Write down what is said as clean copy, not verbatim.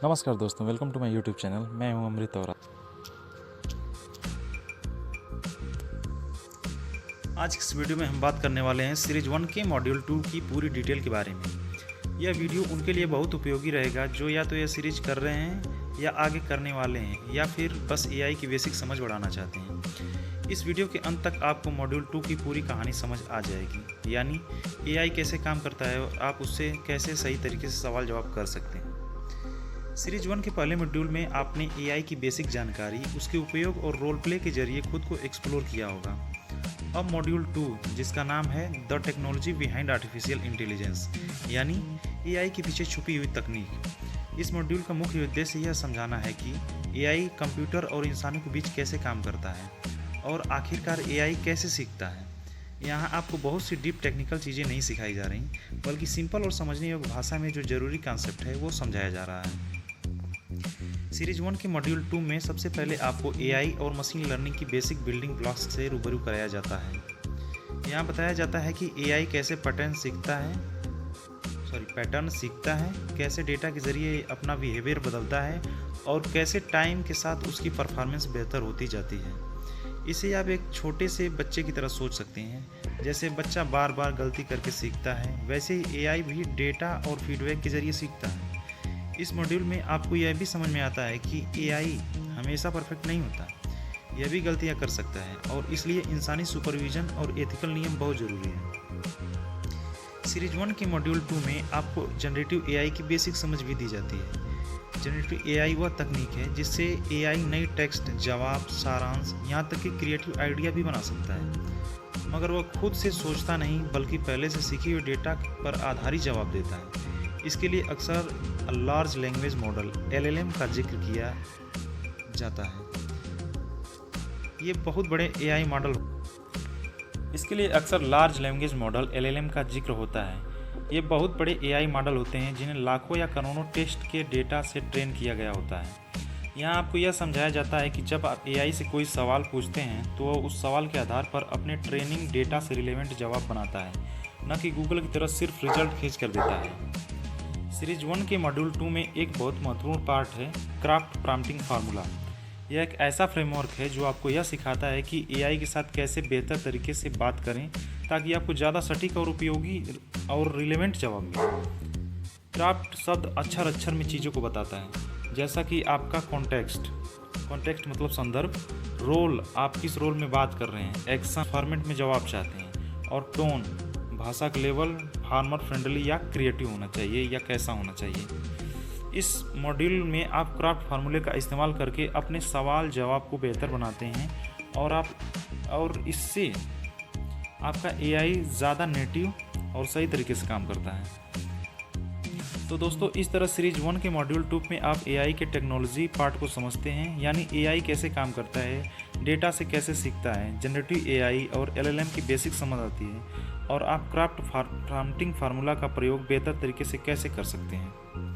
नमस्कार दोस्तों, welcome to my YouTube channel. मैं हूं अमृत और आज इस वीडियो में हम बात करने वाले हैं सीरीज 1 के मॉड्यूल 2 की पूरी डिटेल के बारे में। यह वीडियो उनके लिए बहुत उपयोगी रहेगा जो या तो यह सीरीज कर रहे हैं या आगे करने वाले हैं या फिर बस एआई की बेसिक समझ बढ़ाना चाहते हैं। इस वीडियो के अंत तक आपको मॉड्यूल 2 की पूरी कहानी समझ आ जाएगी, यानी एआई कैसे काम करता है और आप उससे कैसे सही तरीके से सवाल जवाब कर सकते हैं। सीरीज 1 के पहले मॉड्यूल में आपने एआई की बेसिक जानकारी, उसके उपयोग और रोल प्ले के जरिए खुद को एक्सप्लोर किया होगा। अब मॉड्यूल 2, जिसका नाम है the technology behind artificial intelligence, यानी एआई के पीछे छुपी हुई तकनीक। इस मॉड्यूल का मुख्य उद्देश्य यह समझाना है कि एआई कंप्यूटर और इंसानों के बीच कैसे काम करता है और आखिरकार एआई कैसे सीखता है। यहाँ आपको बहुत सी डीप टेक्निकल चीज़ें नहीं सिखाई जा रही, बल्कि सिंपल और समझने योग्य भाषा में जो जरूरी कॉन्सेप्ट है वो समझाया जा रहा है। सीरीज 1 के मॉड्यूल 2 में सबसे पहले आपको एआई और मशीन लर्निंग की बेसिक बिल्डिंग ब्लॉक्स से रूबरू कराया जाता है। यहाँ बताया जाता है कि एआई कैसे पैटर्न सीखता है, कैसे डेटा के जरिए अपना बिहेवियर बदलता है और कैसे टाइम के साथ उसकी परफॉर्मेंस बेहतर होती जाती है। इसे आप एक छोटे से बच्चे की तरह सोच सकते हैं। जैसे बच्चा बार बार गलती करके सीखता है, वैसे ही एआई भी डेटा और फीडबैक के जरिए सीखता है। इस मॉड्यूल में आपको यह भी समझ में आता है कि एआई हमेशा परफेक्ट नहीं होता, यह भी गलतियां कर सकता है और इसलिए इंसानी सुपरविजन और एथिकल नियम बहुत ज़रूरी है। सीरीज 1 के मॉड्यूल 2 में आपको जनरेटिव एआई की बेसिक समझ भी दी जाती है। जनरेटिव एआई वह तकनीक है जिससे एआई नई टेक्स्ट, जवाब, सारांश, यहाँ तक कि क्रिएटिव आइडिया भी बना सकता है, मगर वह खुद से सोचता नहीं बल्कि पहले से सीखे हुए डेटा पर आधारित जवाब देता है। इसके लिए अक्सर लार्ज लैंग्वेज मॉडल LLM का जिक्र किया जाता है। ये बहुत बड़े एआई मॉडल इसके लिए अक्सर लार्ज लैंग्वेज मॉडल LLM का जिक्र होता है। ये बहुत बड़े एआई मॉडल होते हैं जिन्हें लाखों या करोड़ों टेस्ट के डेटा से ट्रेन किया गया होता है। यहाँ आपको यह समझाया जाता है कि जब आप एआई से कोई सवाल पूछते हैं तो वह उस सवाल के आधार पर अपने ट्रेनिंग डेटा से रिलेवेंट जवाब बनाता है, न कि गूगल की तरह सिर्फ रिजल्ट खींच कर देता है। सीरीज 1 के मॉड्यूल 2 में एक बहुत महत्वपूर्ण पार्ट है क्राफ्ट प्रॉम्प्टिंग फार्मूला। यह एक ऐसा फ्रेमवर्क है जो आपको यह सिखाता है कि एआई के साथ कैसे बेहतर तरीके से बात करें ताकि आपको ज़्यादा सटीक और उपयोगी और रिलेवेंट जवाब मिले। क्राफ्ट शब्द अक्षर में चीज़ों को बताता है, जैसा कि आपका कॉन्टेक्स्ट मतलब संदर्भ, रोल, आप किस रोल में बात कर रहे हैं, एक्शन फॉर्मेट में जवाब चाहते हैं, और टोन, भाषा का लेवल फार्मर फ्रेंडली या क्रिएटिव होना चाहिए या कैसा होना चाहिए। इस मॉड्यूल में आप क्राफ्ट फार्मूले का इस्तेमाल करके अपने सवाल जवाब को बेहतर बनाते हैं और इससे आपका एआई ज़्यादा नेटिव और सही तरीके से काम करता है। तो दोस्तों, इस तरह सीरीज 1 के मॉड्यूल 2 में आप एआई के टेक्नोलॉजी पार्ट को समझते हैं, यानी एआई कैसे काम करता है, डेटा से कैसे सीखता है, जनरेटिव एआई और LLM की बेसिक समझ आती है और आप क्राफ्ट प्रॉम्प्टिंग फार्मूला का प्रयोग बेहतर तरीके से कैसे कर सकते हैं।